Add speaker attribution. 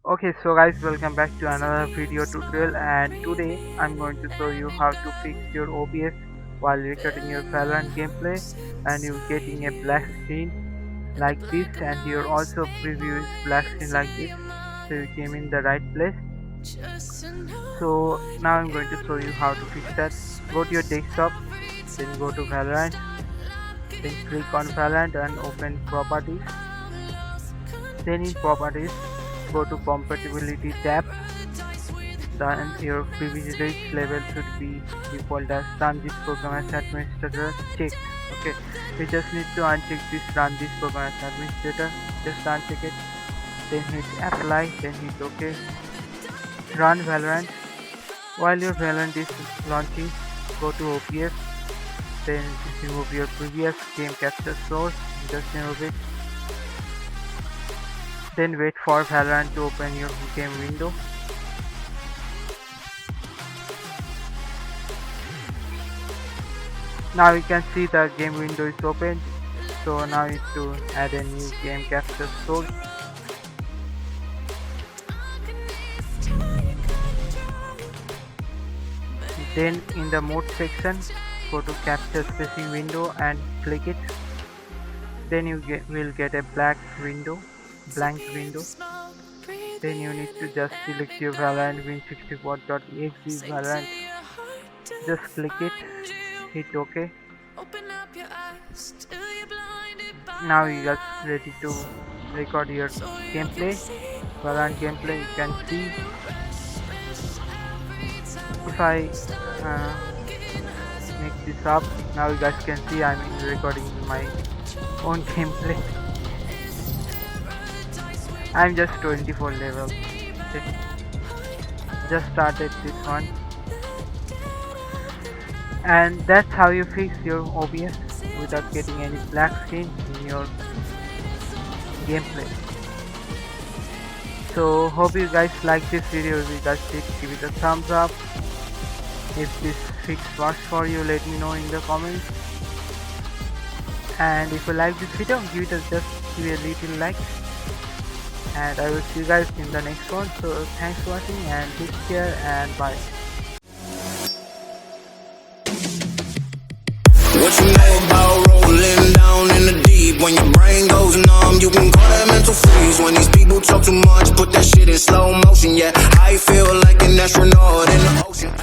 Speaker 1: Okay, so guys, welcome back to another video tutorial, and today I'm going to show you how to fix your OBS while recording your Valorant gameplay and you're getting a black screen like this, and your also preview is black screen like this. So you came in the right place. So now I'm going to show you how to fix that. Go to your desktop, then go to Valorant, then click on Valorant and open properties. Then in properties, go to compatibility tab. Then your privilege level should be default as run this program as administrator checked. Okay, you just need to uncheck this run this program as administrator. Just uncheck it, then hit apply, then hit OK. Run Valorant. While your Valorant is launching, go to OBS, then remove your previous game capture source, just remove it. Then wait for Valorant to open your game window. Now you can see the game window is open. So now you need to add a new game capture source. Then in the mode section, go to capture spacing window and click it. Then you will get a blank window. Then you need to just select your Valorant win64.exe Valorant. Just click it, hit OK. Now you are ready to record your gameplay, Valorant gameplay. You can see if I make this up, now you guys can see I'm recording my own gameplay. I'm just 24 level. Okay. Just started this one, and that's how you fix your OBS without getting any black screen in your gameplay. So hope you guys like this video. If you guys did, give it a thumbs up. If this fix works for you, let me know in the comments. And if you like this video, give it just give a little like. And I will see you guys in the next one. So thanks for watching and take care and bye.
Speaker 2: What you know about rolling down in the deep? When your brain goes numb, you can call that mental freeze. When these people talk too much, put that shit in slow motion. Yeah, I feel like an astronaut in the ocean.